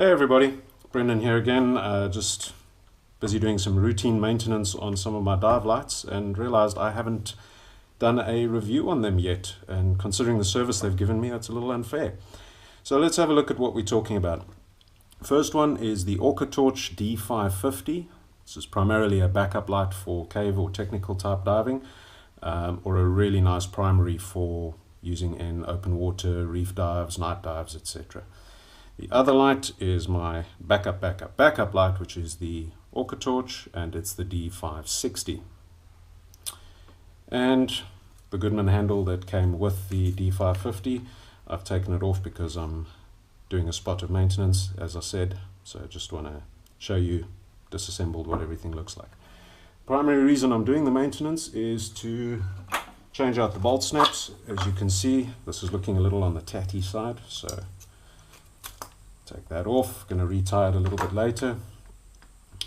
Hey everybody, Brendan here again, just busy doing some routine maintenance on some of my dive lights and realized I haven't done a review on them yet, and considering the service they've given me, it's a little unfair. So let's have a look at what we're talking about. First one is the OrcaTorch D550. This is primarily a backup light for cave or technical type diving, or a really nice primary for using in open water, reef dives, night dives, etc. The other light is my backup light, which is the OrcaTorch, and it's the D560. And the Goodman handle that came with the D550, I've taken it off because I'm doing a spot of maintenance, as I said, so I just want to show you disassembled what everything looks like. Primary reason I'm doing the maintenance is to change out the bolt snaps. As you can see, this is looking a little on the tatty side, so take that off. Going to retie it a little bit later,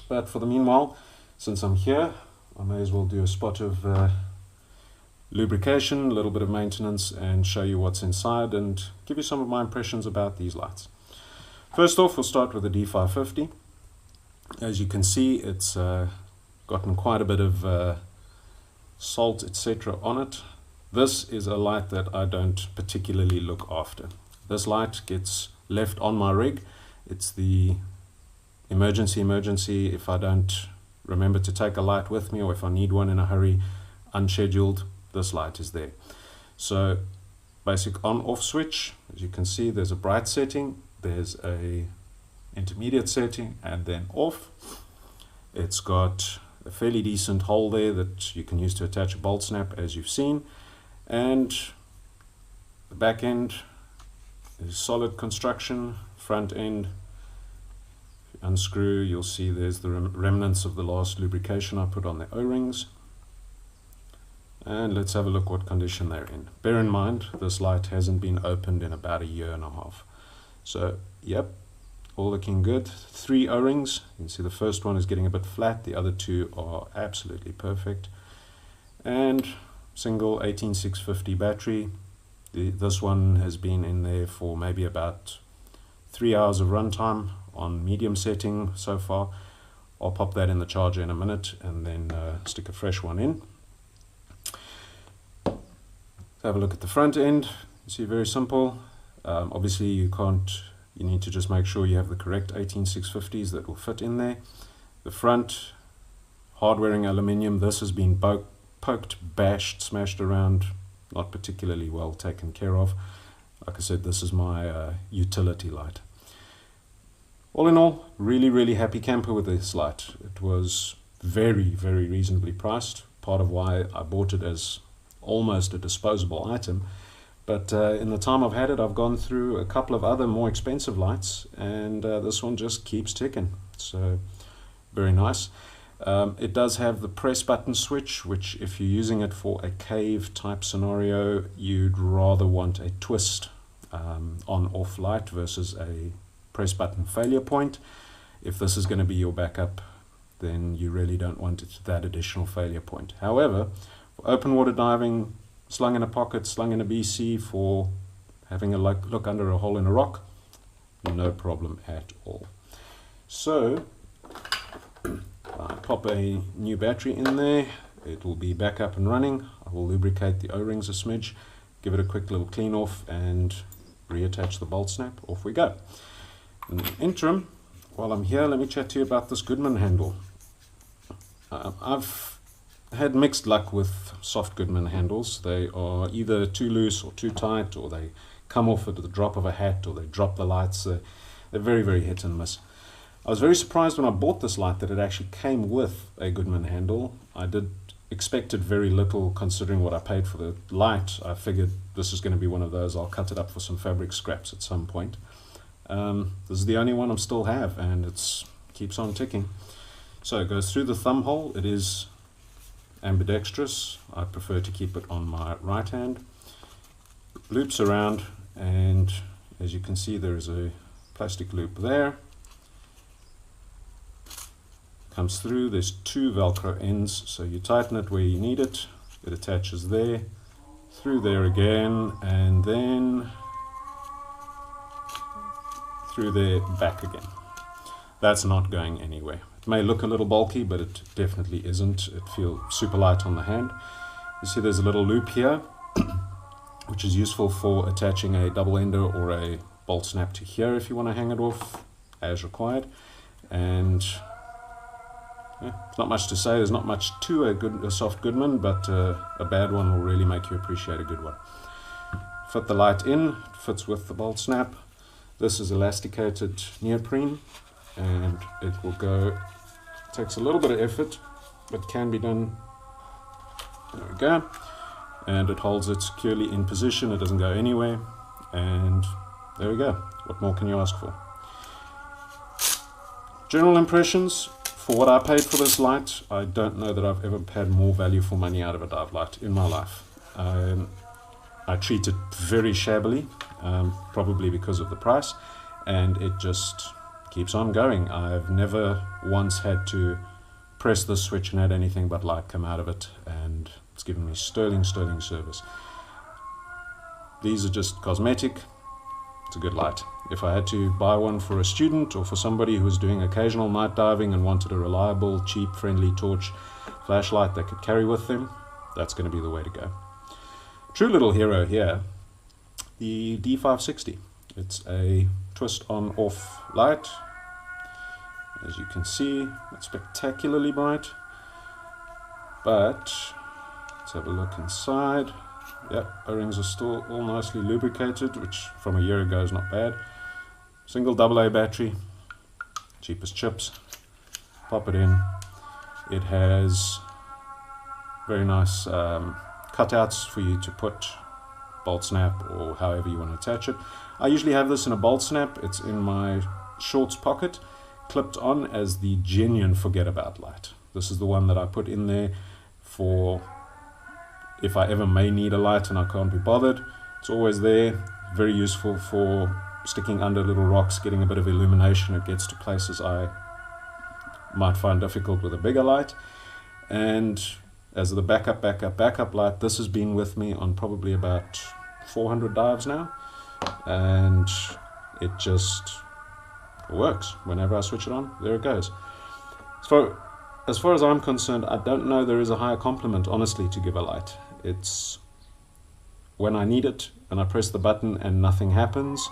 but for the meanwhile, since I'm here, I may as well do a spot of lubrication, a little bit of maintenance, and show you what's inside and give you some of my impressions about these lights. First off, we'll start with the D550. As you can see, it's gotten quite a bit of salt, etc. on it. This is a light that I don't particularly look after. This light gets left on my rig. It's the emergency if I don't remember to take a light with me, or if I need one in a hurry, unscheduled, this light is there. So basic on off switch, as you can see, there's a bright setting, there's a intermediate setting, and then off. It's got a fairly decent hole there that you can use to attach a bolt snap, as you've seen, and the back end is solid construction. Front end, if you unscrew, you'll see there's the remnants of the last lubrication I put on the O-rings. And let's have a look what condition they're in. Bear in mind, this light hasn't been opened in about a year and a half. So, yep, all looking good. 3 O-rings. You can see the first one is getting a bit flat. The other 2 are absolutely perfect. And single 18650 battery. This one has been in there for maybe about 3 hours of runtime on medium setting so far. I'll pop that in the charger in a minute and then stick a fresh one in. Have a look at the front end. You see, very simple. Obviously you need to just make sure you have the correct 18650s that will fit in there. The front, hard wearing aluminium. This has been poked, bashed, smashed around, not particularly well taken care of. Like I said, this is my utility light. All in all, really happy camper with this light. It was very reasonably priced, part of why I bought it as almost a disposable item. But in the time I've had it, I've gone through a couple of other more expensive lights, and this one just keeps ticking. So very nice. It does have the press button switch, which if you're using it for a cave type scenario, you'd rather want a twist on-off light versus a press button failure point. If this is going to be your backup, then you really don't want it, that additional failure point. However, for open water diving, slung in a pocket, slung in a BC, for having a look under a hole in a rock, no problem at all. So I pop a new battery in there, it will be back up and running. I will lubricate the O-rings a smidge, give it a quick little clean off, and reattach the bolt snap. Off we go. In the interim, while I'm here, let me chat to you about this Goodman handle. I've had mixed luck with soft Goodman handles. They are either too loose or too tight, or they come off at the drop of a hat, or they drop the lights. They're very hit and miss. I was very surprised when I bought this light that it actually came with a Goodman handle. I did expected very little considering what I paid for the light. I figured this is going to be one of those, I'll cut it up for some fabric scraps at some point. This is the only one I still have, and it keeps on ticking. So it goes through the thumb hole. It is ambidextrous. I prefer to keep it on my right hand. Loops around, and as you can see, there is a plastic loop there. Comes through. There's 2 Velcro ends, so you tighten it where you need it. It attaches there, through there again, and then through there, back again. That's not going anywhere. It may look a little bulky, but it definitely isn't. It feels super light on the hand. You see there's a little loop here, which is useful for attaching a double ender or a bolt snap to here if you want to hang it off as required. And yeah, not much to say. There's not much to a soft Goodman, but a bad one will really make you appreciate a good one. Fit the light in, it fits with the bolt snap. This is elasticated neoprene, and it will go, takes a little bit of effort, but can be done. There we go. And it holds it securely in position, it doesn't go anywhere, and there we go. What more can you ask for? General impressions, for what I paid for this light, I don't know that I've ever had more value for money out of a dive light in my life. I treat it very shabbily, probably because of the price, and it just keeps on going. I've never once had to press this switch and had anything but light come out of it, and it's given me sterling service. These are just cosmetic. It's a good light. If I had to buy one for a student or for somebody who was doing occasional night diving and wanted a reliable, cheap, friendly torch flashlight they could carry with them, that's going to be the way to go. True little hero here, the D560. It's a twist on off light. As you can see, it's spectacularly bright, but let's have a look inside. Yep, O-rings are still all nicely lubricated, which from a year ago is not bad. Single AA battery, cheapest chips. Pop it in. It has very nice cutouts for you to put bolt snap or however you want to attach it. I usually have this in a bolt snap. It's in my shorts pocket, clipped on as the genuine forget about light. This is the one that I put in there for if I ever may need a light and I can't be bothered. It's always there. Very useful for sticking under little rocks, getting a bit of illumination. It gets to places I might find difficult with a bigger light. And as the backup light, this has been with me on probably about 400 dives now, and it just works. Whenever I switch it on, there it goes. So as far as I'm concerned, I don't know there is a higher compliment, honestly, to give a light. It's when I need it and I press the button and nothing happens,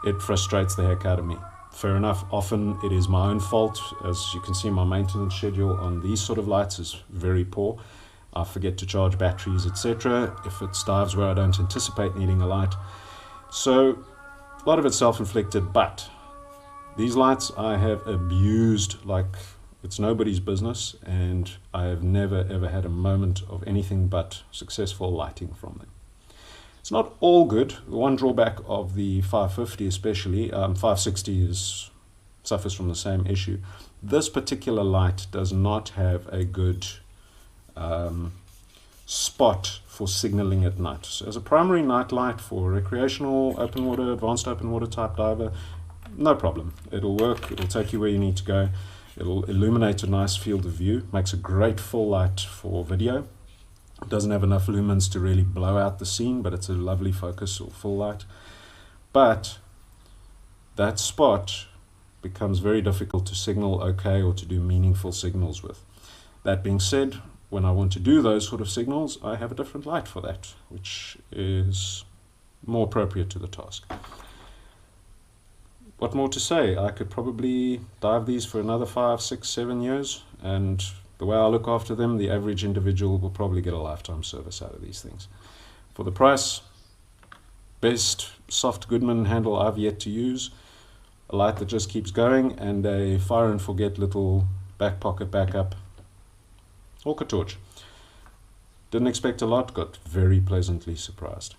it frustrates the heck out of me. Fair enough, often it is my own fault. As you can see, my maintenance schedule on these sort of lights is very poor. I forget to charge batteries, etc. if it's dives where I don't anticipate needing a light. So a lot of it's self-inflicted, but these lights I have abused like it's nobody's business, and I have never ever had a moment of anything but successful lighting from them. It's not all good. The one drawback of the 550 especially, 560 suffers from the same issue. This particular light does not have a good spot for signaling at night. So as a primary night light for recreational, open water, advanced open water type diver, no problem. It'll work, it'll take you where you need to go. It'll illuminate a nice field of view, makes a great full light for video. It doesn't have enough lumens to really blow out the scene, but it's a lovely focus or full light. But that spot becomes very difficult to signal okay or to do meaningful signals with. That being said, when I want to do those sort of signals, I have a different light for that, which is more appropriate to the task. What more to say? I could probably dive these for another 5, 6, 7 years, and the way I look after them, the average individual will probably get a lifetime service out of these things. For the price, best soft Goodman handle I've yet to use, a light that just keeps going, and a fire and forget little back pocket backup OrcaTorch. Didn't expect a lot, got very pleasantly surprised.